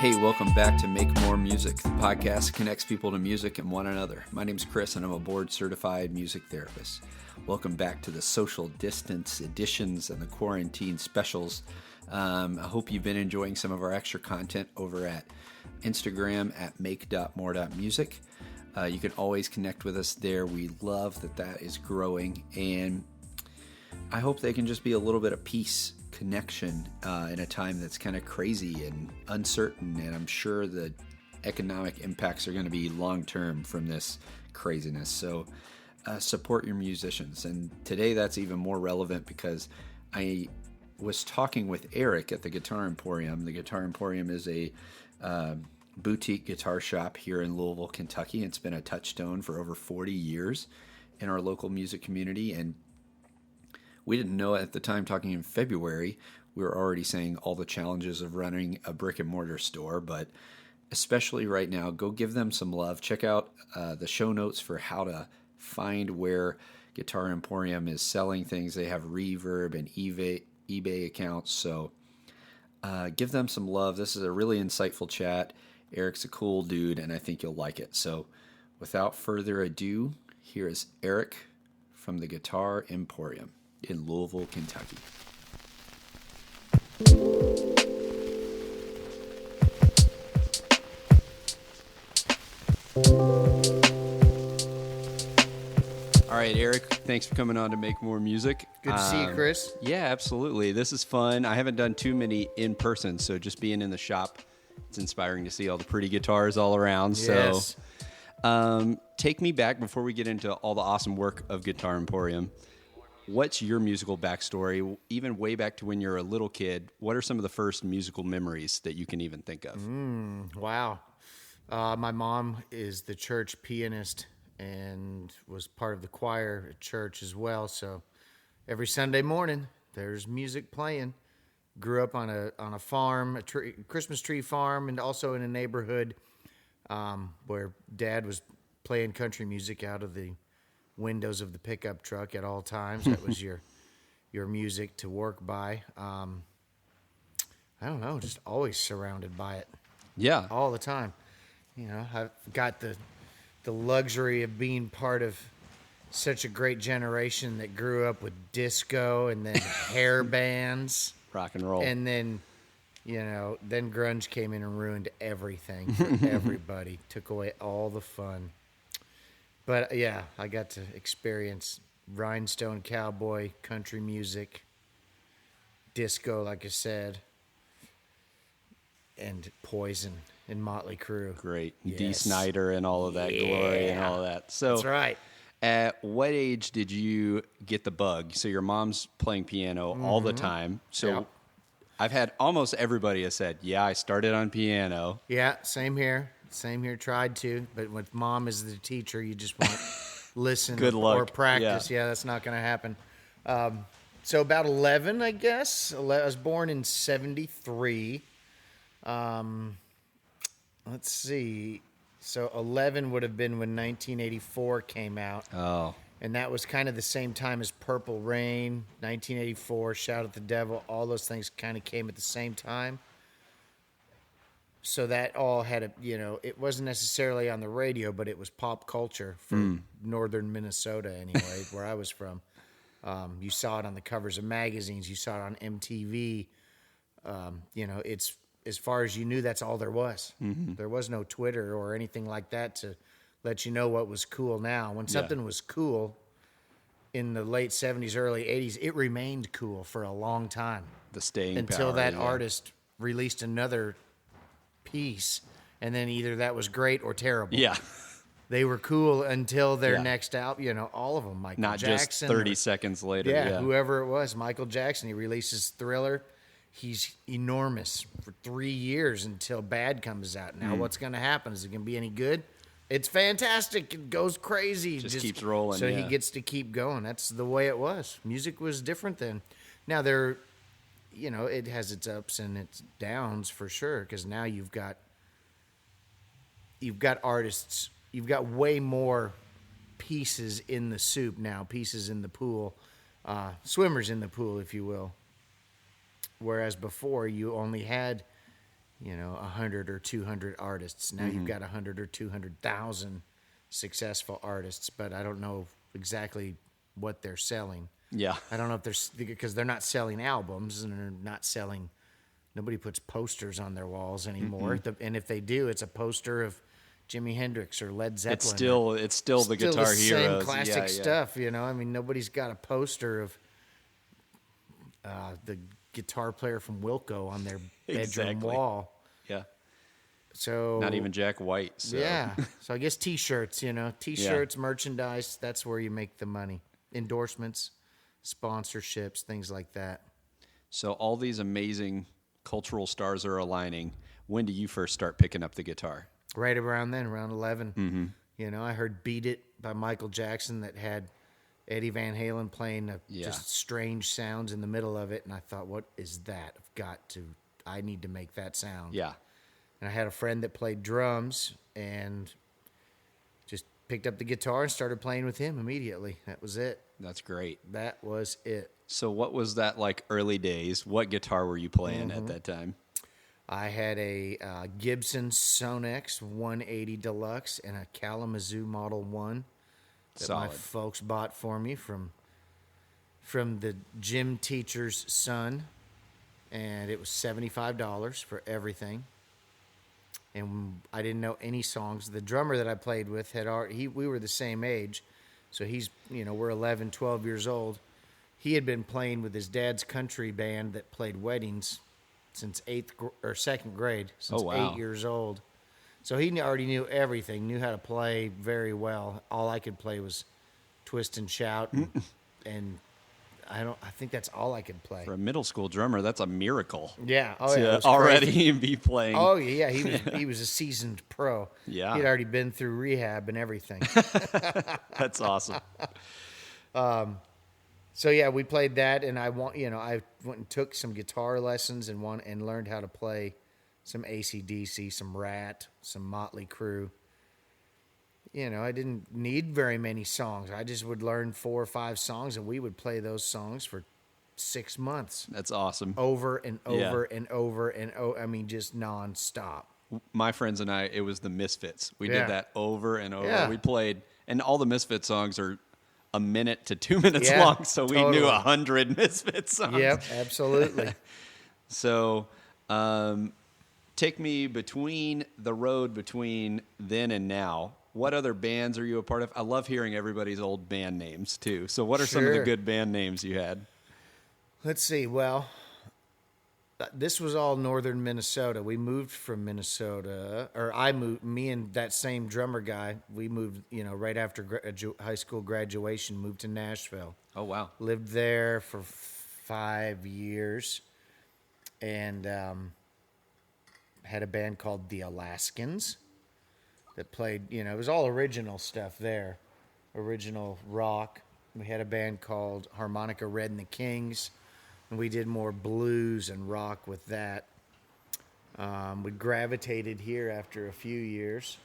Hey, welcome back to Make More Music, the podcast that connects people to music and one another. My name's Chris, and I'm a board-certified music therapist. Welcome back to the social distance editions and the quarantine specials. I hope you've been enjoying some of our extra content over at Instagram at make.more.music. You can always connect with us there. We love that is growing, and I hope they can just be a little bit of peace, connection in a time that's kind of crazy and uncertain, and I'm sure the economic impacts are going to be long-term from this craziness. So support your musicians, and today that's even more relevant because I was talking with Eric at the Guitar Emporium. The Guitar Emporium is a boutique guitar shop here in Louisville, Kentucky. It's been a touchstone for over 40 years in our local music community, and we didn't know at the time, talking in February, we were already saying all the challenges of running a brick-and-mortar store, but especially right now, go give them some love. Check out the show notes for how to find where Guitar Emporium is selling things. They have Reverb and eBay accounts, so give them some love. This is a really insightful chat. Eric's a cool dude, and I think you'll like it. So without further ado, here is Eric from the Guitar Emporium in Louisville, Kentucky. All right, Eric, thanks for coming on to Make More Music. Good to see you, Chris. Yeah, absolutely. This is fun. I haven't done too many in person, so just being in the shop, it's inspiring to see all the pretty guitars all around. Yes. So take me back before we get into all the awesome work of Guitar Emporium. What's your musical backstory, even way back to when you're a little kid? What are some of the first musical memories that you can even think of? Wow. My mom is the church pianist and was part of the choir at church as well. So every Sunday morning, there's music playing. Grew up on a farm, Christmas tree farm, and also in a neighborhood where Dad was playing country music out of the windows of the pickup truck at all times. That was your music to work by. I don't know, just always surrounded by it. Yeah. All the time. You know, I've got the luxury of being part of such a great generation that grew up with disco and then hair bands. Rock and roll. And then, then grunge came in and ruined everything for everybody. Took away all the fun. But yeah, I got to experience rhinestone cowboy, country music, disco, like I said, and Poison and Motley Crue. Great. Yes. Dee Snider and all of that glory and all of that. So that's right. At what age did you get the bug? So your mom's playing piano all the time. So Yep. I've had almost everybody has said, yeah, I started on piano. Yeah, same here. Tried to, but with Mom as the teacher, you just won't listen Good luck. or practice. Yeah, that's not going to happen. So about 11, I guess. I was born in 73. Let's see. So 11 would have been when 1984 came out. Oh. And that was kind of the same time as Purple Rain, 1984, Shout at the Devil. All those things kind of came at the same time. So that all had it wasn't necessarily on the radio, but it was pop culture for northern Minnesota anyway, where I was from. You saw it on the covers of magazines. You saw it on MTV. It's as far as you knew, that's all there was. Mm-hmm. There was no Twitter or anything like that to let you know what was cool now. When something was cool in the late 70s, early 80s, it remained cool for a long time. The staying until power, that artist released another piece, and then either that was great or terrible. Yeah. They were cool until their next album, all of them. Michael Not Jackson. Not just 30 seconds later. Whoever it was. Michael Jackson, he releases Thriller. He's enormous for 3 years until Bad comes out. Now what's going to happen? Is it going to be any good? It's fantastic. It goes crazy. Just keeps rolling. So he gets to keep going. That's the way it was. Music was different then. Now it has its ups and its downs for sure, because now you've got artists, you've got way more pieces in the soup now, pieces in the pool, swimmers in the pool, if you will. Whereas before you only had 100 or 200 artists. Now you've got 100 or 200,000 successful artists, but I don't know exactly what they're selling. Yeah. I don't know if because they're not selling albums and they're not selling. Nobody puts posters on their walls anymore. And if they do, it's a poster of Jimi Hendrix or Led Zeppelin. It's still the Guitar the Heroes. Same classic stuff, I mean, nobody's got a poster of the guitar player from Wilco on their bedroom wall. Yeah. So not even Jack White. So. Yeah. So I guess T-shirts, T-shirts, merchandise. That's where you make the money. Endorsements, sponsorships, things like that. So all these amazing cultural stars are aligning. When do you first start picking up the guitar? Right around then, around 11. I heard "Beat It" by Michael Jackson that had Eddie Van Halen playing just strange sounds in the middle of it, and I thought, what is that? I need to make that sound. Yeah. And I had a friend that played drums and just picked up the guitar and started playing with him immediately. That was it. That's great. That was it. So what was that like early days? What guitar were you playing at that time? I had a Gibson Sonex 180 Deluxe and a Kalamazoo Model 1 that my folks bought for me from the gym teacher's son, and it was $75 for everything. And I didn't know any songs. The drummer that I played with we were the same age, so he's we're 11, 12 years old. He had been playing with his dad's country band that played weddings since second grade, since 8 years old. So he already knew everything, knew how to play very well. All I could play was twist and shout, and I think that's all I could play. For a middle school drummer, that's a miracle. Yeah, to already be playing. Oh yeah, he was a seasoned pro. Yeah, he'd already been through rehab and everything. That's awesome. So yeah, we played that, and I went and took some guitar lessons and learned how to play some AC/DC, some Rat, some Motley Crue. I didn't need very many songs. I just would learn 4 or 5 songs, and we would play those songs for 6 months. That's awesome. Over and over and over and over. I mean, just nonstop. My friends and I, it was the Misfits. We did that over and over. Yeah. We played, and all the Misfits songs are a minute to 2 minutes long, so we knew 100 Misfits songs. Yep, absolutely. So, take me between the road between then and now. What other bands are you a part of? I love hearing everybody's old band names, too. So what are some of the good band names you had? Let's see. Well, this was all northern Minnesota. We moved from Minnesota, or I moved, me and that same drummer guy, we moved, right after high school graduation, moved to Nashville. Oh, wow. Lived there for 5 years and had a band called the Alaskans that played, it was all original stuff there, original rock. We had a band called Harmonica Red and the Kings, and we did more blues and rock with that. We gravitated here after a few years.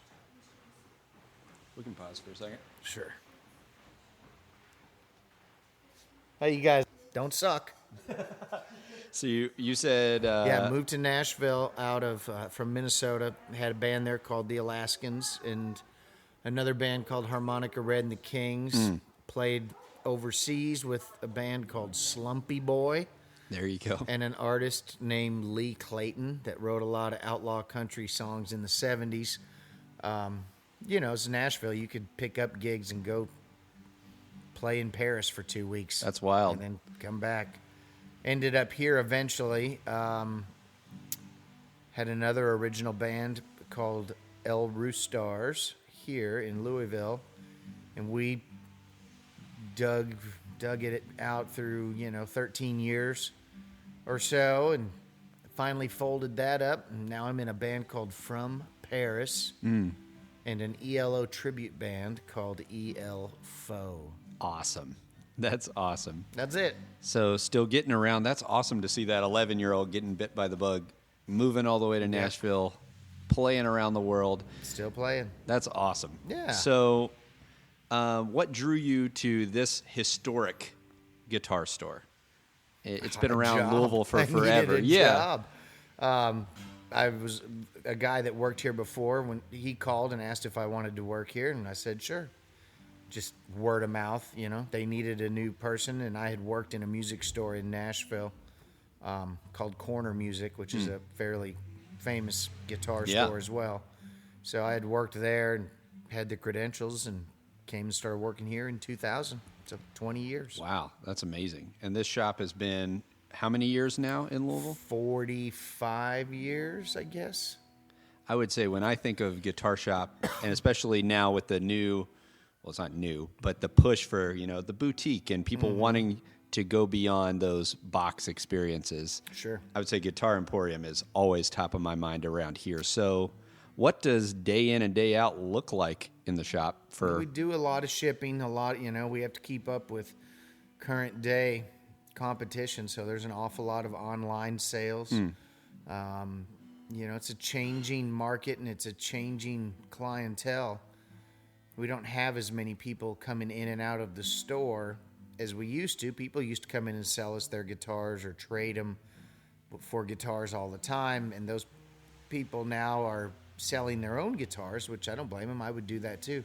We can pause for a second. Sure. Hey, you guys don't suck. So you said... moved to Nashville from Minnesota. Had a band there called the Alaskans and another band called Harmonica Red and the Kings. Played overseas with a band called Slumpy Boy. There you go. And an artist named Lee Clayton that wrote a lot of outlaw country songs in the 70s. It's Nashville. You could pick up gigs and go play in Paris for 2 weeks. That's wild. And then come back. Ended up here eventually. Had another original band called El Roostars here in Louisville. And we dug it out through 13 years or so, and finally folded that up. And now I'm in a band called From Paris and an ELO tribute band called EL Foe. Awesome. That's awesome. That's it. So still getting around. That's awesome to see that 11-year-old getting bit by the bug, moving all the way to Nashville, playing around the world. Still playing. That's awesome. Yeah. So what drew you to this historic guitar store? It's been around Louisville for forever. Job. I was a guy that worked here before when he called and asked if I wanted to work here, and I said sure. Just word of mouth, you know. They needed a new person, and I had worked in a music store in Nashville called Corner Music, which is a fairly famous guitar store as well. So I had worked there and had the credentials and came and started working here in 2000. So 20 years. Wow, that's amazing. And this shop has been how many years now in Louisville? 45 years, I guess. I would say when I think of guitar shop, and especially now with the new, well, it's not new, but the push for, you know, the boutique and people wanting to go beyond those box experiences. Sure. I would say Guitar Emporium is always top of my mind around here. So what does day in and day out look like in the shop for? We do a lot of shipping, you know, we have to keep up with current day competition. So there's an awful lot of online sales. You know, it's a changing market and it's a changing clientele. We don't have as many people coming in and out of the store as we used to. People used to come in and sell us their guitars or trade them for guitars all the time. And those people now are selling their own guitars, which I don't blame them. I would do that too.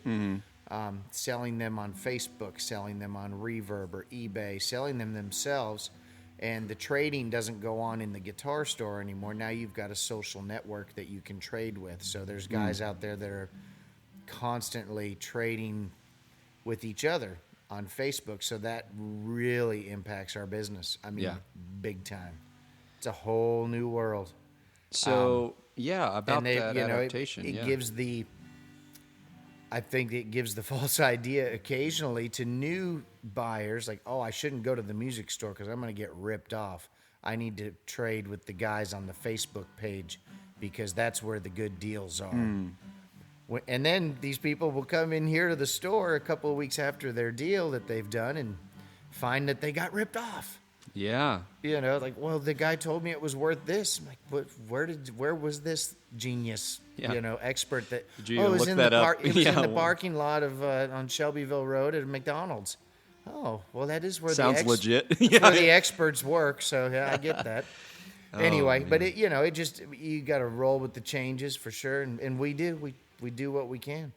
Selling them on Facebook, selling them on Reverb or eBay, selling them themselves. And the trading doesn't go on in the guitar store anymore. Now you've got a social network that you can trade with. So there's guys out there that are constantly trading with each other on Facebook. So that really impacts our business. I mean, big time. It's a whole new world. So, about and that adaptation. It gives I think it gives the false idea occasionally to new buyers, like, oh, I shouldn't go to the music store because I'm going to get ripped off. I need to trade with the guys on the Facebook page because that's where the good deals are. And then these people will come in here to the store a couple of weeks after their deal that they've done and find that they got ripped off. Yeah. You know, like, well, the guy told me it was worth this. I'm like, where was this genius, you know, expert that, Did you look in that up? It was in the parking lot of on Shelbyville Road at a McDonald's. Oh, well, that is where sounds legit. where the experts work. So yeah, I get that. Anyway, but it, you know, it just, you got to roll with the changes for sure. And we do, we do what we can.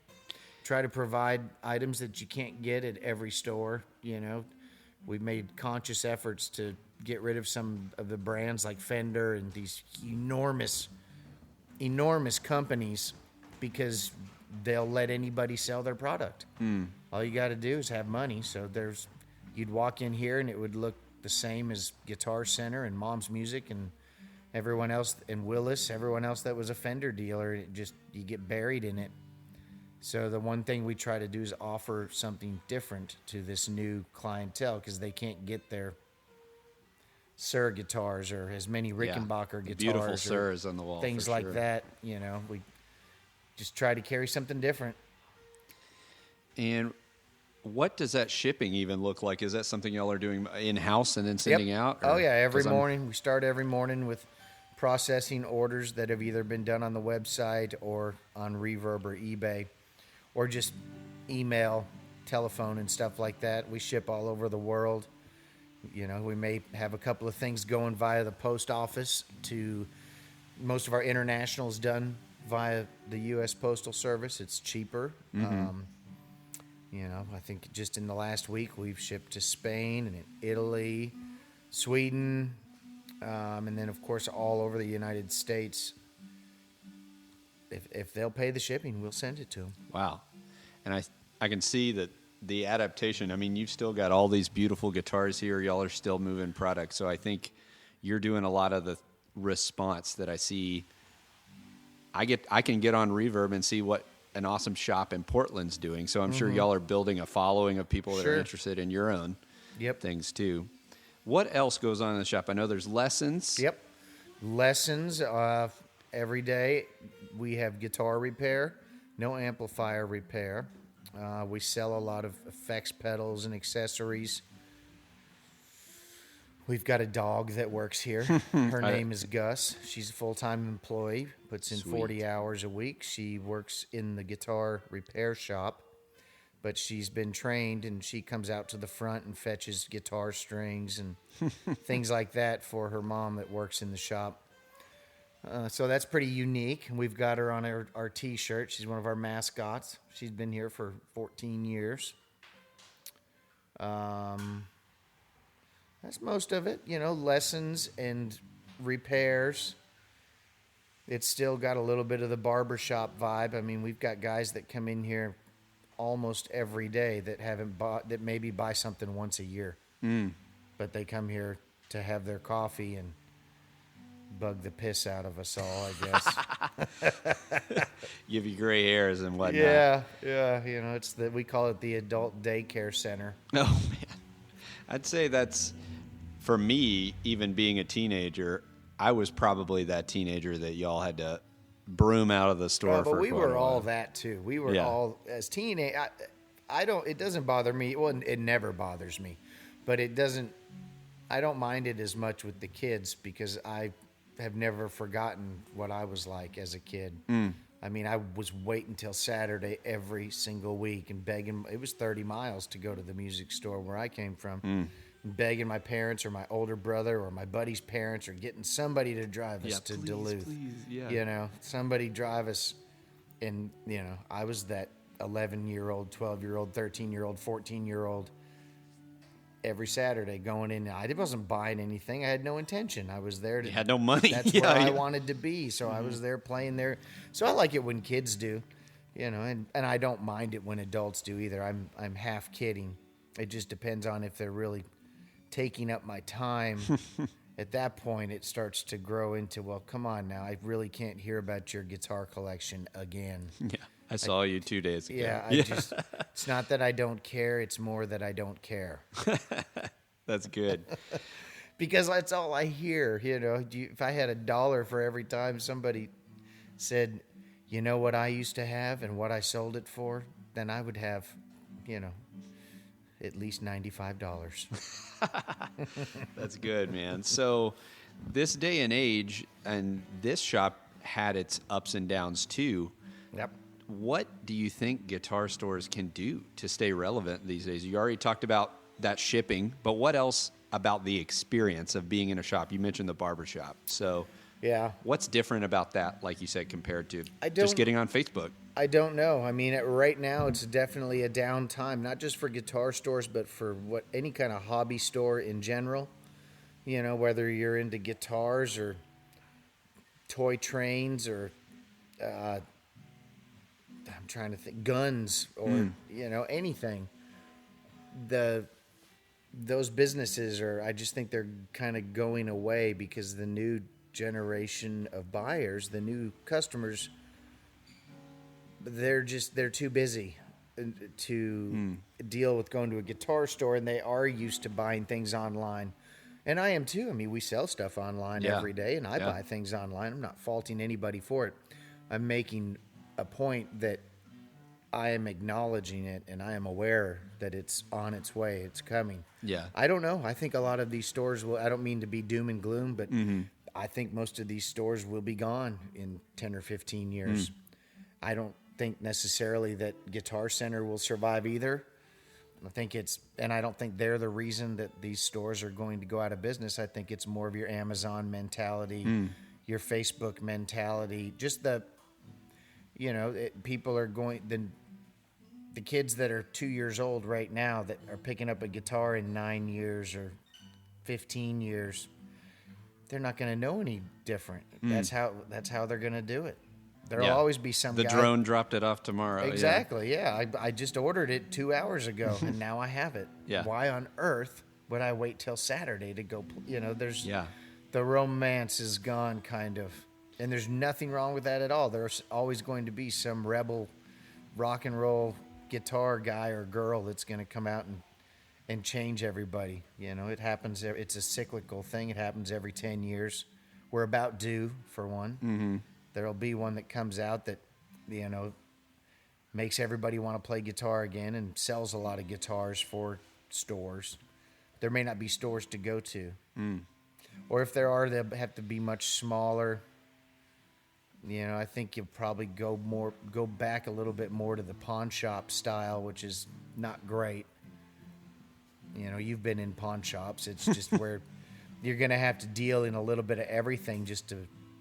Try to provide items that you can't get at every store, you know. We've made conscious efforts to get rid of some of the brands like Fender and these enormous companies because they'll let anybody sell their product. All you got to do is have money. So you'd walk in here and it would look the same as Guitar Center and Mom's Music and everyone else, and Willis, everyone else that was a Fender dealer. You get buried in it. So the one thing we try to do is offer something different to this new clientele because they can't get their Suhr guitars or as many Rickenbacker guitars. Beautiful Suhrs on the wall. Things like that, you know. We just try to carry something different. And what does that shipping even look like? Is that something y'all are doing in-house and then sending out? Or? Oh, yeah, every morning. We start every morning with processing orders that have either been done on the website or on Reverb or eBay. Or just email, telephone, and stuff like that. We ship all over the world. You know, we may have a couple of things going via the post office to most of our international is done via the U.S. Postal Service. It's cheaper. You know, I think just in the last week we've shipped to Spain and Italy, Sweden, and then, of course, all over the United States. If they'll pay the shipping, we'll send it to them. Wow. And I can see that the adaptation, I mean, you've still got all these beautiful guitars here. Y'all are still moving products. So I think you're doing a lot of the response that I see. I can get on Reverb and see what an awesome shop in Portland's doing. So I'm sure y'all are building a following of people that are interested in your own things too. What else goes on in the shop? I know there's lessons. Yep. Lessons every day. We have guitar repair, no amplifier repair. We sell a lot of effects pedals and accessories. We've got a dog that works here. Her name is Gus. She's a full-time employee, puts in 40 hours a week. She works in the guitar repair shop, but she's been trained, and she comes out to the front and fetches guitar strings and things like that for her mom that works in the shop. So that's pretty unique. We've got her on our T-shirt. She's one of our mascots. She's been here for 14 years. That's most of it. Lessons and repairs. It's still got a little bit of the barbershop vibe. I mean, we've got guys that come in here almost every day that that maybe buy something once a year. But they come here to have their coffee and bug the piss out of us all, I guess. Give you gray hairs and whatnot. Yeah. We call it the adult daycare center. Oh, man. I'd say that's, for me, even being a teenager, I was probably that teenager that y'all had to broom out of the store for but we quite a were while. all that, too. We were all, as teenage. It doesn't bother me. Well, it never bothers me. But I don't mind it as much with the kids because I have never forgotten what I was like as a kid. I mean, I was waiting till Saturday every single week and begging. It was 30 miles to go to the music store where I came from. Begging my parents or my older brother or my buddy's parents or getting somebody to drive us to Duluth. Somebody drive us. And, I was that 11-year-old, 12-year-old, 13-year-old, 14-year-old every Saturday going in. I wasn't buying anything. I had no intention. I was there. You had no money. That's where I wanted to be. So I was there playing there. So I like it when kids do, and I don't mind it when adults do either. I'm half kidding. It just depends on if they're really taking up my time. At that point, it starts to grow into, well, come on now. I really can't hear about your guitar collection again. Yeah. I saw you 2 days ago. Yeah, it's not that I don't care. It's more that I don't care. That's good. Because that's all I hear. If I had $1 for every time somebody said, you know what I used to have and what I sold it for, then I would have, at least $95. That's good, man. So this day and age, and this shop had its ups and downs too. Yep. What do you think guitar stores can do to stay relevant these days? You already talked about that shipping, but what else about the experience of being in a shop? You mentioned the barbershop. So yeah, what's different about that, like you said, compared to just getting on Facebook? I don't know. I mean, right now it's definitely a down time, not just for guitar stores, but for any kind of hobby store in general. Whether you're into guitars or toy trains or I'm trying to think, guns or anything. Those businesses I just think they're kind of going away because the new generation of buyers, the new customers, they're too busy to deal with going to a guitar store, and they are used to buying things online. And I am too. I mean, we sell stuff online every day, and I buy things online. I'm not faulting anybody for it. I'm making a point that I am acknowledging it, and I am aware that it's on its way. It's coming. Yeah. I don't know. I think a lot of these stores will, I don't mean to be doom and gloom, but I think most of these stores will be gone in 10 or 15 years. I don't think necessarily that Guitar Center will survive either. I don't think they're the reason that these stores are going to go out of business. I think it's more of your Amazon mentality, your Facebook mentality, just people are going, the kids that are 2 years old right now that are picking up a guitar in 9 years or 15 years, they're not going to know any different. That's how they're going to do it. There'll always be some guy. The drone dropped it off tomorrow. Exactly, yeah. I just ordered it 2 hours ago, and now I have it. Yeah. Why on earth would I wait till Saturday to go? There's Yeah. the romance is gone, kind of. And there's nothing wrong with that at all. There's always going to be some rebel rock and roll guitar guy or girl that's going to come out and change everybody. It happens. It's a cyclical thing. It happens every 10 years. We're about due for one. Mm-hmm. There'll be one that comes out that, makes everybody want to play guitar again and sells a lot of guitars for stores. There may not be stores to go to. Or if there are, they'll have to be much smaller. I think you'll probably go back a little bit more to the pawn shop style, which is not great. You've been in pawn shops. It's just where you're going to have to deal in a little bit of everything just to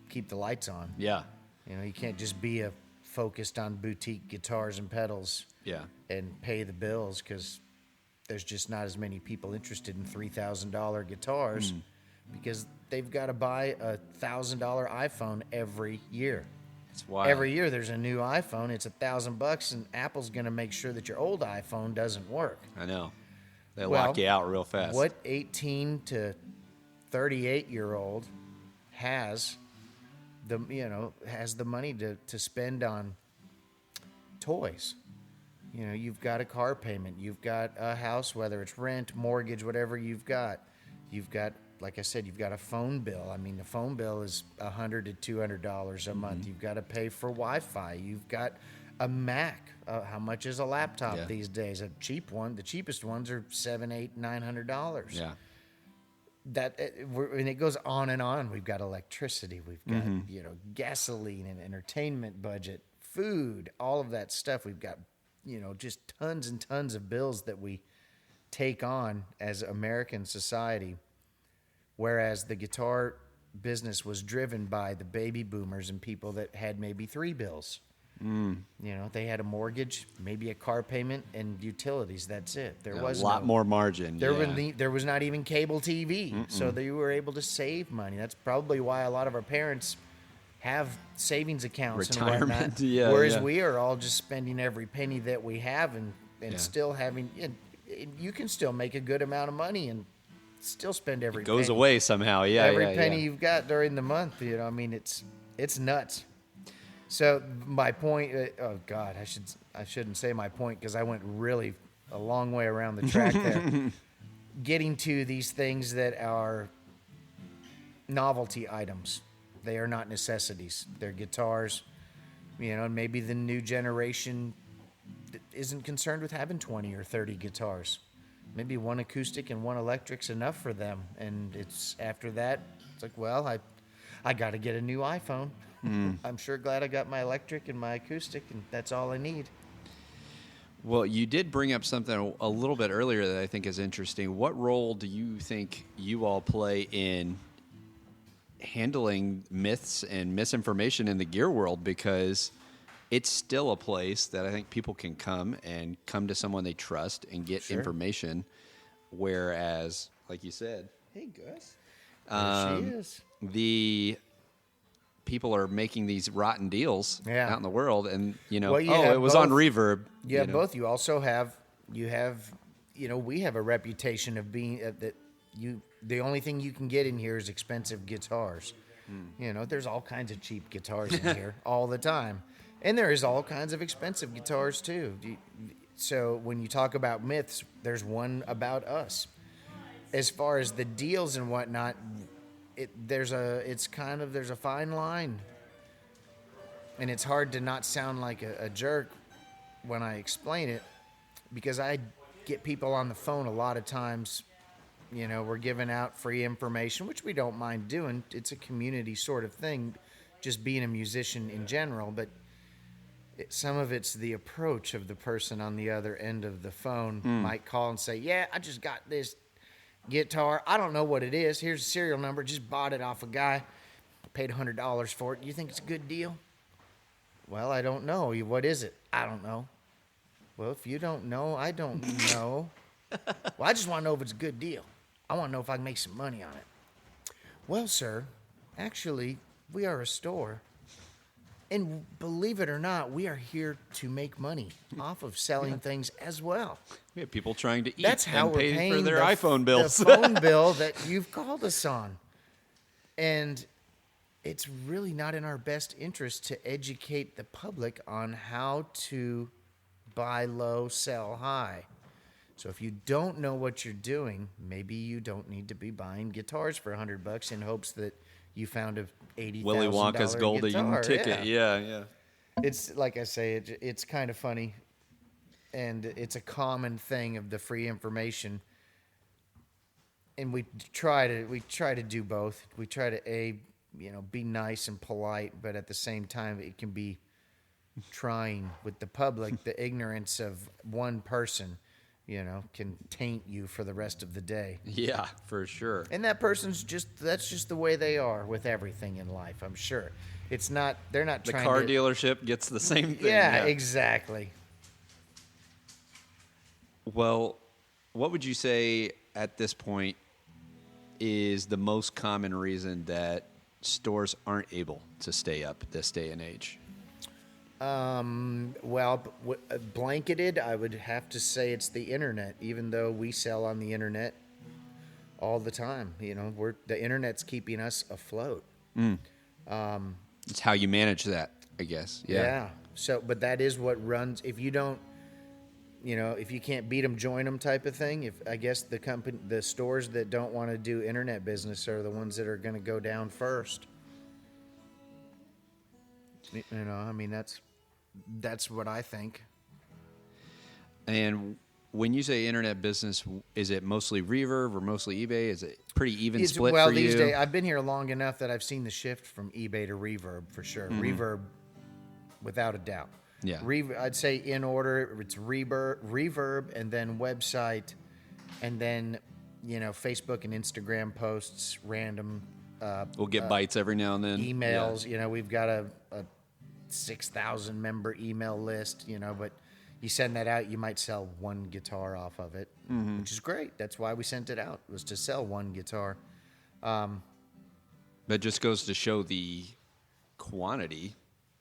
keep the lights on. Yeah. You know, you can't just be focused on boutique guitars and pedals. Yeah. And pay the bills, because there's just not as many people interested in $3,000 guitars because they've got to buy a $1,000 iPhone every year. It's wild. Every year there's a new iPhone. It's $1,000, and Apple's going to make sure that your old iPhone doesn't work. I know. They lock you out real fast. What 18 to 38-year-old has the money to spend on toys? You know, you've got a car payment, you've got a house, whether it's rent, mortgage, whatever you've got, like I said, you've got a phone bill. I mean, the phone bill is $100 to $200 a month. You've got to pay for Wi-Fi. You've got a Mac. How much is a laptop these days? A cheap one, the cheapest ones are $700, $800, $900. Yeah. And it goes on and on. We've got electricity. We've got gasoline and entertainment budget, food, all of that stuff. We've got just tons and tons of bills that we take on as American society, whereas the guitar business was driven by the baby boomers and people that had maybe 3 bills. They had a mortgage, maybe a car payment, and utilities. That's it. There was a lot more margin. There was not even cable TV, so they were able to save money. That's probably why a lot of our parents have savings accounts Retirement, and whatnot. Whereas we are all just spending every penny that we have and still having. You can still make a good amount of money and still spend every penny. It goes away somehow. Yeah, every penny you've got during the month. I mean, it's nuts. So my point. Oh God, I shouldn't say my point because I went really a long way around the track there. Getting to these things that are novelty items. They are not necessities. They're guitars, and maybe the new generation isn't concerned with having 20 or 30 guitars. Maybe one acoustic and one electric's enough for them. And it's after that, it's like, well, I got to get a new iPhone. I'm sure glad I got my electric and my acoustic, and that's all I need. Well, you did bring up something a little bit earlier that I think is interesting. What role do you think you all play in handling myths and misinformation in the gear world? Because it's still a place that I think people can come to someone they trust and get information. Whereas, like you said, hey Gus, there she is. The people are making these rotten deals out in the world, and it was both. on Reverb. Yeah, both. You also have we have a reputation of being the only thing you can get in here is expensive guitars. There's all kinds of cheap guitars in here all the time. And there is all kinds of expensive guitars too. So when you talk about myths, there's one about us. As far as the deals and whatnot, there's a fine line. And it's hard to not sound like a jerk when I explain it, because I get people on the phone a lot of times. We're giving out free information, which we don't mind doing. It's a community sort of thing, just being a musician in general. But some of it's the approach of the person on the other end of the phone. Might call and say, yeah, I just got this guitar. I don't know what it is. Here's the serial number. Just bought it off a guy. Paid $100 for it. Do you think it's a good deal? Well, I don't know. What is it? I don't know. Well, if you don't know, I don't know. Well, I just want to know if it's a good deal. I want to know if I can make some money on it. Well, sir, actually, we are a store. And believe it or not, we are here to make money off of selling things as well. We have people trying to eat That's how and we're pay paying for their iPhone bills. The phone bill that you've called us on. And it's really not in our best interest to educate the public on how to buy low, sell high. So if you don't know what you're doing, maybe you don't need to be buying guitars for $100 in hopes that you found a $80,000 Willy Wonka's golden guitar. ticket. Yeah. It's like I say, it's kind of funny, and it's a common thing of the free information. And we try to do both. We try to be nice and polite, but at the same time, it can be trying with the public, the ignorance of one person. can taint you for the rest of the day. Yeah, for sure. And that person's that's just the way they are with everything in life, I'm sure. They're not The trying car to... dealership gets the same thing. Yeah, exactly. Well, what would you say at this point is the most common reason that stores aren't able to stay up this day and age? Blanketed, I would have to say it's the internet, even though we sell on the internet all the time. The internet's keeping us afloat. It's how you manage that, I guess. Yeah. So, but that is what runs. If you don't, if you can't beat them, join them type of thing. I guess the stores that don't want to do internet business are the ones that are going to go down first. That's what I think. And when you say internet business, is it mostly Reverb or mostly eBay? Is it pretty even split for you? Well, these days, I've been here long enough that I've seen the shift from eBay to Reverb for sure. Mm-hmm. Reverb, without a doubt. Yeah. I'd say in order, it's Reverb, and then website, and then, Facebook and Instagram posts, random. We'll get bites every now and then. Emails. Yeah. We've got a 6,000 member email list, but you send that out, you might sell one guitar off of it, which is great. That's why we sent it out, was to sell one guitar. That just goes to show the quantity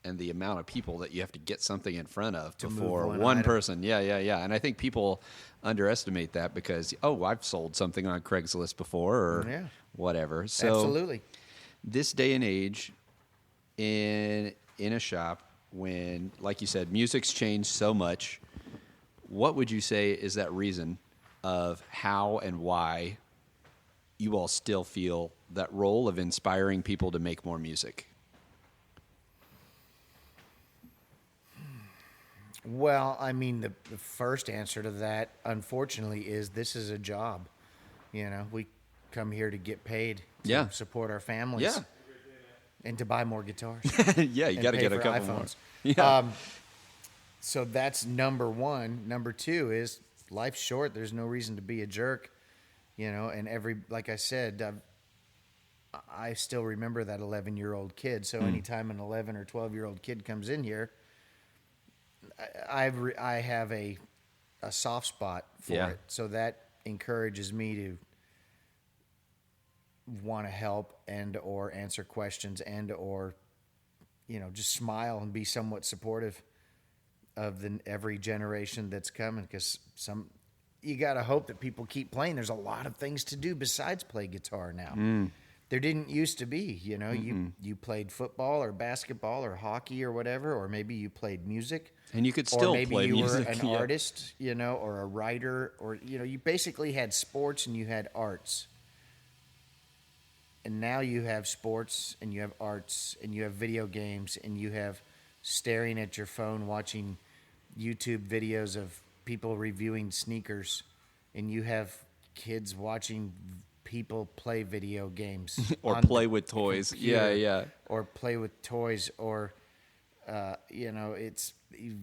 and the amount of people that you have to get something in front of before one person. Yeah. And I think people underestimate that because, I've sold something on Craigslist before or whatever. So absolutely. This day and age in a shop, when, like you said, music's changed so much, what would you say is that reason of how and why you all still feel that role of inspiring people to make more music? Well, the first answer to that, unfortunately, is this is a job. We come here to get paid to support our families. Yeah. And to buy more guitars. Yeah, you got to get a couple iPhones. more. Yeah. So that's number one. Number two is life's short. There's no reason to be a jerk, and like I said, I still remember that 11-year-old kid. So anytime an 11 or 12-year-old kid comes in here, I have a soft spot for it. So that encourages me to want to help and or answer questions and or just smile and be somewhat supportive of every generation that's coming, because you got to hope that people keep playing. There's a lot of things to do besides play guitar now. There didn't used to be. You played football or basketball or hockey or whatever, or maybe you played music, and you could still play music. Maybe you were an artist, or a writer, or you basically had sports and you had arts. And now you have sports, and you have arts, and you have video games, and you have staring at your phone watching YouTube videos of people reviewing sneakers, and you have kids watching people play video games. Or play with toys. Yeah. Or play with toys, or, it's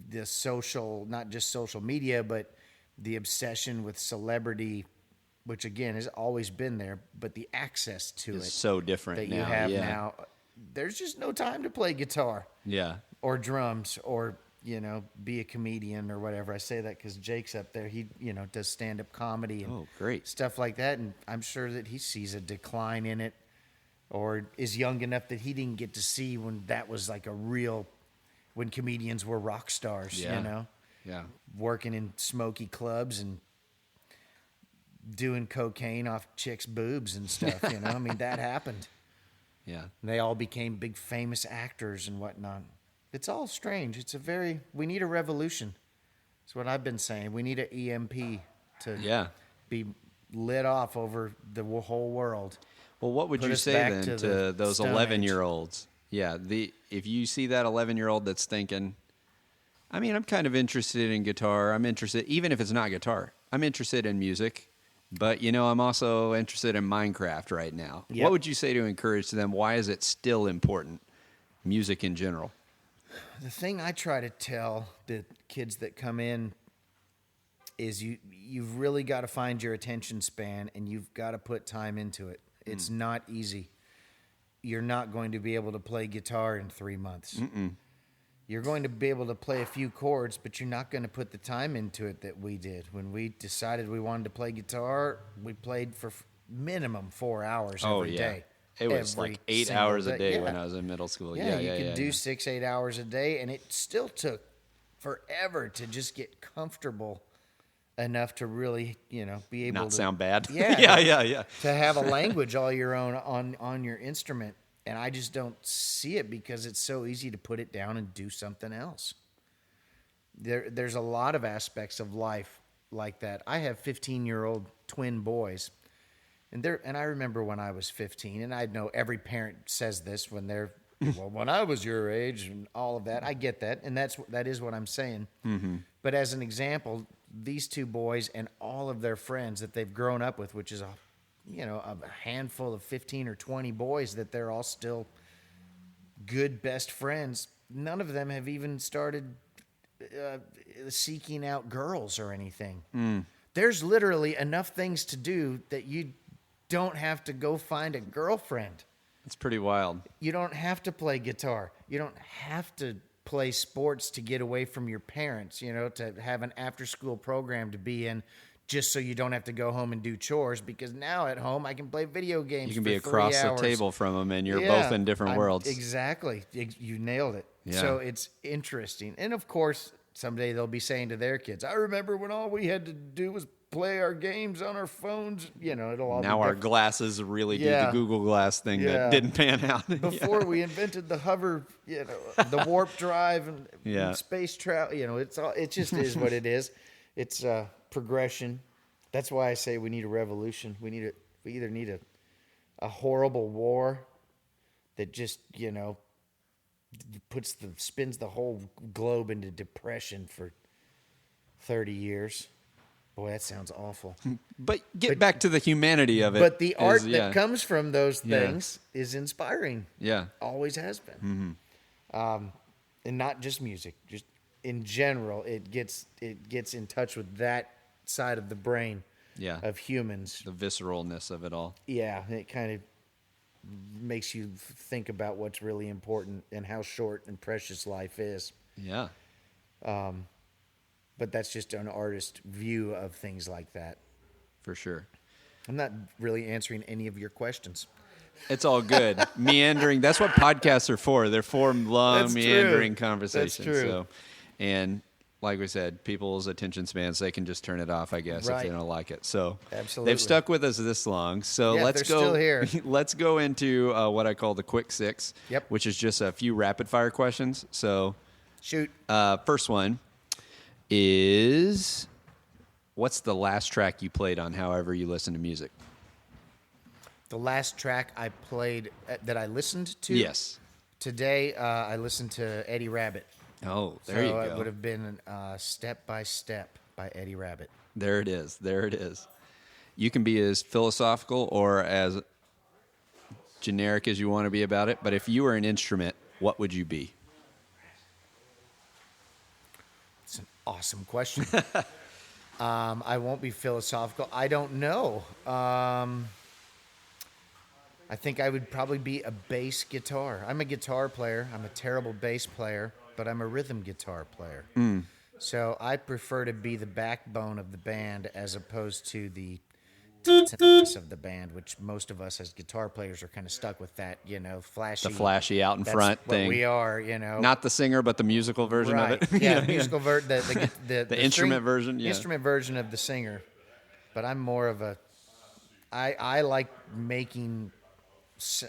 the social, not just social media, but the obsession with celebrity, which again has always been there, but the access to it's so different that now. You have now. There's just no time to play guitar, or drums, or be a comedian or whatever. I say that because Jake's up there. He does stand-up comedy and great stuff like that, and I'm sure that he sees a decline in it, or is young enough that he didn't get to see when that was like when comedians were rock stars. Working in smoky clubs and doing cocaine off chicks' boobs and stuff, that happened. Yeah. And they all became big famous actors and whatnot. It's all strange. We need a revolution. That's what I've been saying. We need an EMP to be lit off over the whole world. Well, what would you say then to those 11-year-olds? Yeah, if you see that 11-year-old that's thinking, I'm kind of interested in guitar. I'm interested, even if it's not guitar, I'm interested in music. But, I'm also interested in Minecraft right now. Yep. What would you say to encourage them? Why is it still important, music in general? The thing I try to tell the kids that come in is you've really got to find your attention span, and you've got to put time into it. It's not easy. You're not going to be able to play guitar in 3 months. You're going to be able to play a few chords, but you're not going to put the time into it that we did. When we decided we wanted to play guitar, we played for minimum 4 hours every day. It was like 8 hours a day when I was in middle school. You could do 6-8 hours a day, and it still took forever to just get comfortable enough to really, be able to... Not sound bad. Yeah. To have a language all your own on your instrument. And I just don't see it because it's so easy to put it down and do something else. There's a lot of aspects of life like that. I have 15-year-old twin boys. And I remember when I was 15, and I know every parent says this when they're, well, when I was your age and all of that. I get that, and that is what I'm saying. But as an example, these two boys and all of their friends that they've grown up with, which is a handful of 15 or 20 boys that they're all still good best friends. None of them have even started seeking out girls or anything. There's literally enough things to do that you don't have to go find a girlfriend. It's pretty wild. You don't have to play guitar. You don't have to play sports to get away from your parents, to have an after-school program to be in, just so you don't have to go home and do chores, because now at home I can play video games. You can be across the table from them, and you're both in different worlds. Exactly. You nailed it. Yeah. So it's interesting. And of course, someday they'll be saying to their kids, I remember when all we had to do was play our games on our phones. It'll all now our glasses really do the Google Glass thing that didn't pan out. Before we invented the hover, the warp drive and space travel, it just is what it is. It's progression. That's why I say we need a revolution. We either need a horrible war that just spins the whole globe into depression for 30 years. Boy, that sounds awful. But back to the humanity of it. But the art that comes from those things is inspiring. Yeah, always has been. And not just music, just in general. It gets in touch with that side of the brain of humans. The visceralness of it all. Yeah, it kind of makes you think about what's really important and how short and precious life is. Yeah. But that's just an artist's view of things like that. For sure. I'm not really answering any of your questions. It's all good. Meandering, that's what podcasts are for. They're for long, meandering conversations. That's true. So, and like we said, people's attention spans, they can just turn it off, I guess, if they don't like it. So absolutely. They've stuck with us this long. So let's go. Still here. Let's go into what I call the quick six, which is just a few rapid fire questions. So shoot. First one is, what's the last track you played on however you listen to music? The last track I played that I listened to? Yes. Today, I listened to Eddie Rabbit. Oh, there you go. So it would have been Step by Step by Eddie Rabbit. There it is. There it is. You can be as philosophical or as generic as you want to be about it, but if you were an instrument, what would you be? It's an awesome question. I won't be philosophical. I don't know. I think I would probably be a bass guitar. I'm a guitar player. I'm a terrible bass player, but I'm a rhythm guitar player. So I prefer to be the backbone of the band as opposed to the of the band, which most of us as guitar players are kind of stuck with that, flashy. The flashy out in front thing. We are, Not the singer, but the musical version of it. Yeah, the musical version, the instrument version. Yeah. Instrument version of the singer. But I'm more of I like making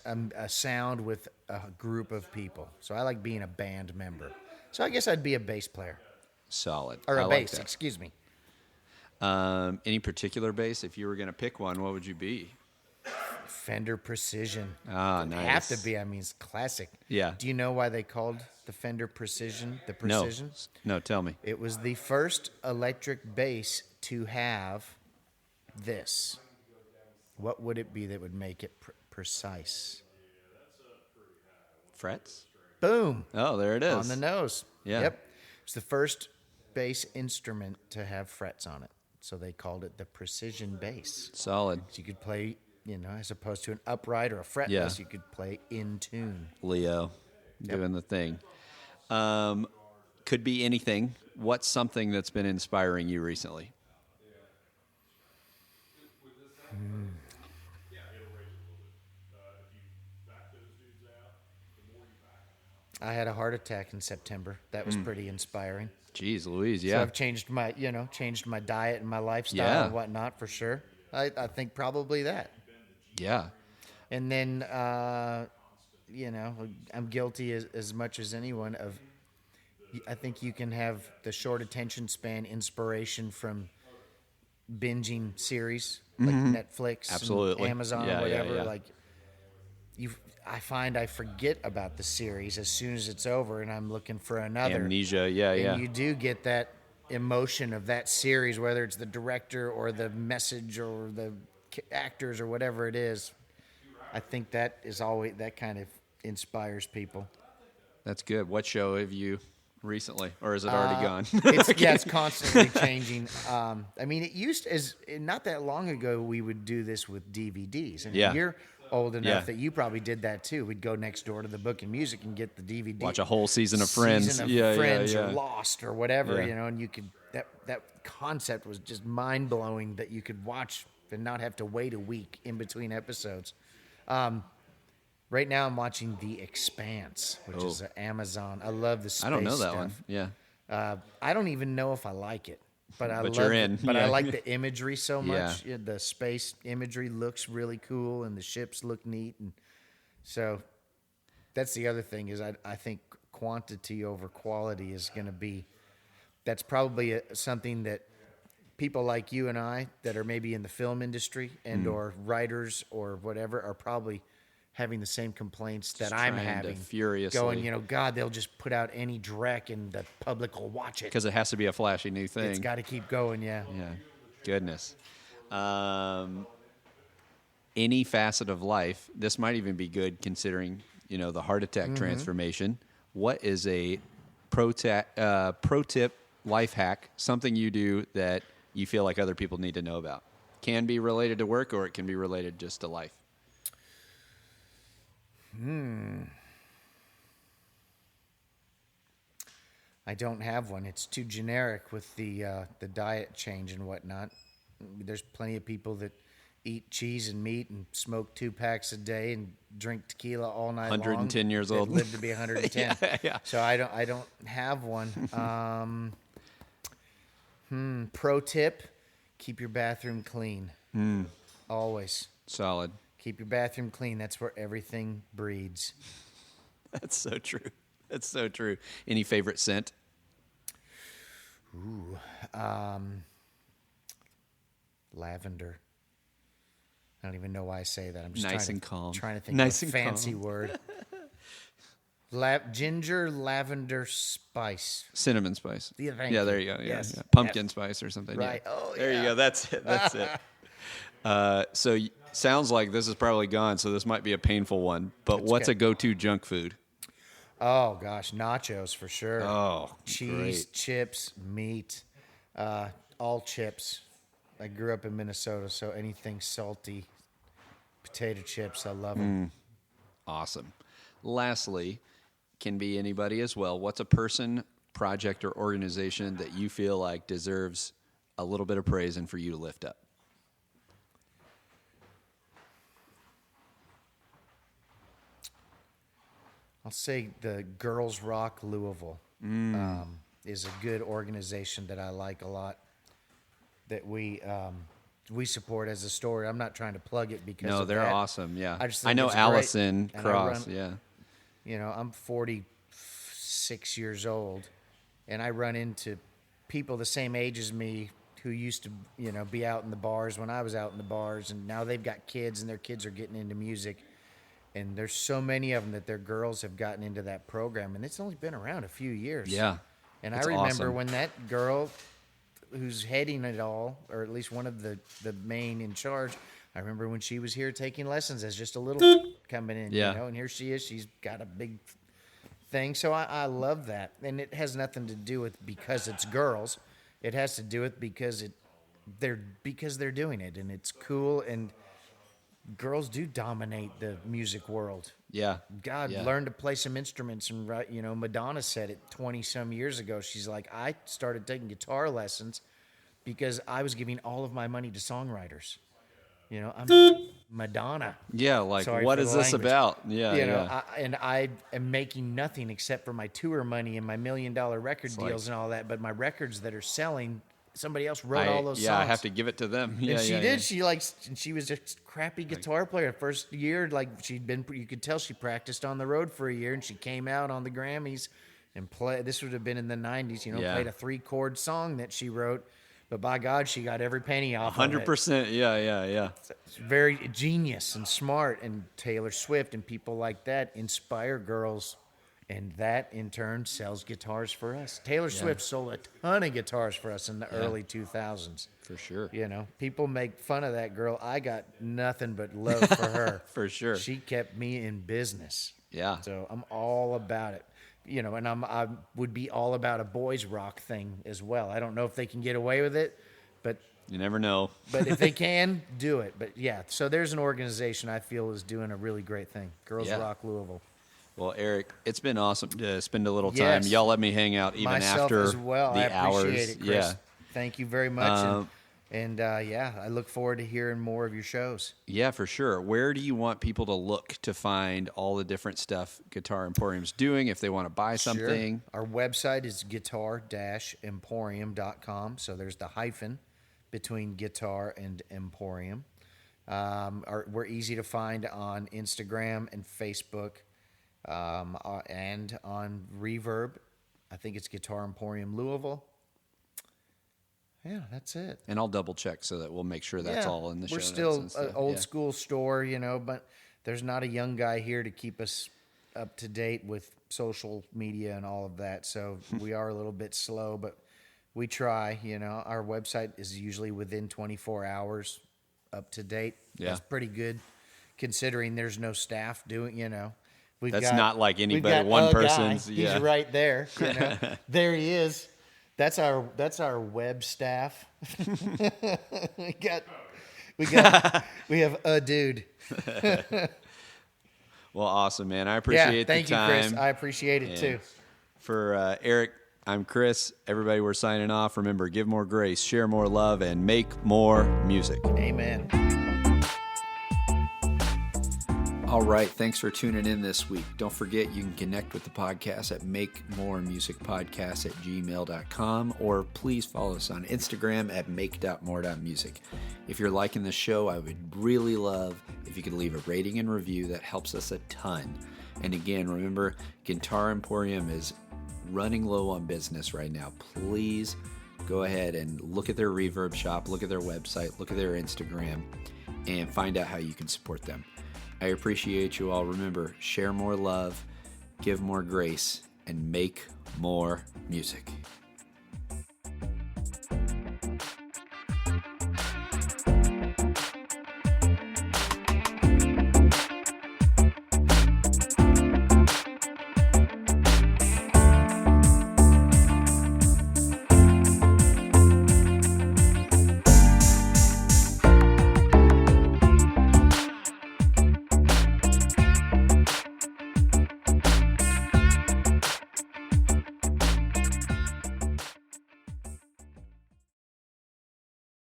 a sound with a group of people. So I like being a band member. So I guess I'd be a bass player. Solid. Or a bass, like excuse me. Any particular bass? If you were going to pick one, what would you be? Fender Precision. Ah, nice. Have to be. I mean, it's classic. Yeah. Do you know why they called the Fender Precision the Precision? No, tell me. It was the first electric bass to have this. What would it be that would make it precise? Frets? Boom. Oh, there it is. On the nose. Yeah. Yep. It's the first bass instrument to have frets on it. So they called it the precision bass. Solid. So you could play, as opposed to an upright or a fretless, you could play in tune. Leo, doing the thing. Could be anything. What's something that's been inspiring you recently? I had a heart attack in September. That was pretty inspiring. Jeez Louise, So yeah. I've changed my diet and my lifestyle and whatnot for sure. I think probably that. Yeah. And then, I'm guilty as much as anyone of, I think you can have the short attention span inspiration from binging series like Netflix, Absolutely. and Amazon, Yeah, or whatever. yeah. Like I find I forget about the series as soon as it's over, and I'm looking for another. Amnesia, yeah. And you do get that emotion of that series, whether it's the director or the message or the actors or whatever it is. I think that is always, that kind of inspires people. That's good. What show have you recently, or is it already gone? It's constantly changing. It used as not that long ago we would do this with DVDs, and you're old enough that you probably did that too. We'd go next door to the Book and Music and get the DVD. Watch a whole season of Friends. Friends or Lost or whatever, and you could. That concept was just mind blowing that you could watch and not have to wait a week in between episodes. Right now I'm watching The Expanse, which is Amazon. I love the space I don't know that stuff. one. Yeah. I don't even know if I like it, but I love you're in. it. But Yeah. I like the imagery so much. Yeah. The space imagery looks really cool, and the ships look neat, and so that's the other thing is I think quantity over quality is going to be. That's probably something that people like you and I that are maybe in the film industry and or writers or whatever are probably having the same complaints that I'm having. Furiously. Going, God, they'll just put out any dreck and the public will watch it. Because it has to be a flashy new thing. It's got to keep going, yeah. Yeah. Goodness. Any facet of life, this might even be good considering, the heart attack transformation. What is a pro tip life hack, something you do that you feel like other people need to know about? Can be related to work or it can be related just to life. I don't have one. It's too generic with the diet change and whatnot. There's plenty of people that eat cheese and meat and smoke 2 packs a day and drink tequila all night 110 long. years that old. Live to be 110. Yeah. So I don't have one. Pro tip: keep your bathroom clean. Always. Solid. Keep your bathroom clean. That's where everything breeds. That's so true. That's so true. Any favorite scent? Lavender. I don't even know why I say that. I'm just Nice and calm. trying to think Nice of and a fancy calm. word. Ginger, lavender, spice. Cinnamon spice. Yeah, thank yeah, you. there you go. Yeah, Yes. yeah. Pumpkin spice or something. Right. Yeah. Oh, there yeah. you go. That's it. That's it. Sounds like this is probably gone, so this might be a painful one. But what's okay. a go-to junk food? Oh, gosh. Nachos for sure. Oh, Cheese, great. chips, meat, all chips. I grew up in Minnesota, so anything salty, potato chips, I love them. Awesome. Lastly, can be anybody as well. What's a person, project, or organization that you feel like deserves a little bit of praise and for you to lift up? I'll say the Girls Rock Louisville is a good organization that I like a lot. That we support as a story. I'm not trying to plug it because No, of they're that. awesome. Yeah, I just I think know it's great. Allison And Cross. I run- I'm 46 years old, and I run into people the same age as me who used to, be out in the bars when I was out in the bars, and now they've got kids, and their kids are getting into music. And there's so many of them that their girls have gotten into that program, and it's only been around a few years. Yeah, And I it's remember awesome. when that girl who's heading it all, or at least one of the main in charge, I remember when she was here taking lessons as just a little coming in, Yeah. and here she is. She's got a big thing. So I love that. And it has nothing to do with because it's girls. It has to do with because because they're doing it, and it's cool, and girls do dominate the music world. Yeah. God, learn to play some instruments. And, Madonna said it 20-some years ago. She's like, I started taking guitar lessons because I was giving all of my money to songwriters. I'm Madonna. Yeah, like, Sorry what for is the this language. about? Yeah, I am making nothing except for my tour money and my $1 million record deals and all that. But my records that are selling, somebody else wrote all those songs. Yeah, I have to give it to them. Yeah, And she did. Yeah. She was just a crappy guitar player. First year, you could tell she practiced on the road for a year, and she came out on the Grammys and played. This would have been in the 90s, played a 3-chord song that she wrote. But by God, she got every penny off 100%. of it. Yeah. It's very genius and smart, and Taylor Swift and people like that inspire girls, and that in turn sells guitars for us. Taylor Swift sold a ton of guitars for us in the early 2000s. For sure. People make fun of that girl. I got nothing but love for her. For sure. She kept me in business. Yeah. So I'm all about it. And I would be all about a boys rock thing as well. I don't know if they can get away with it, but you never know. But if they can, do it. But yeah, so there's an organization I feel is doing a really great thing. Girls Rock Louisville. Well, Eric, it's been awesome to spend a little time. Yes. Y'all let me hang out even Myself after as well. the I appreciate hours. it, Chris. Yeah. Thank you very much. I look forward to hearing more of your shows. Yeah, for sure. Where do you want people to look to find all the different stuff Guitar Emporium's doing if they want to buy something? Sure. Our website is guitar-emporium.com. So there's the hyphen between guitar and emporium. We're easy to find on Instagram and Facebook, and on Reverb. I think it's Guitar Emporium Louisville. Yeah, that's it. And I'll double check so that we'll make sure that's all in the show We're notes still and stuff. an old school store, but there's not a young guy here to keep us up to date with social media and all of that. So we are a little bit slow, but we try. Our website is usually within 24 hours up to date. Yeah. That's pretty good considering there's no staff doing, That's not like anybody, got one a person's. guy. Yeah. He's right there. There he is. That's our web staff. we have a dude. Well, awesome, man. I appreciate the time. Thank you, Chris. I appreciate it too. For Eric, I'm Chris. Everybody, we're signing off. Remember, give more grace, share more love, and make more music. Amen. All right. Thanks for tuning in this week. Don't forget, you can connect with the podcast at makemoremusicpodcast@gmail.com, or please follow us on Instagram at make.more.music. If you're liking the show, I would really love if you could leave a rating and review. That helps us a ton. And again, remember, Guitar Emporium is running low on business right now. Please go ahead and look at their Reverb shop, look at their website, look at their Instagram, and find out how you can support them. I appreciate you all. Remember, share more love, give more grace, and make more music.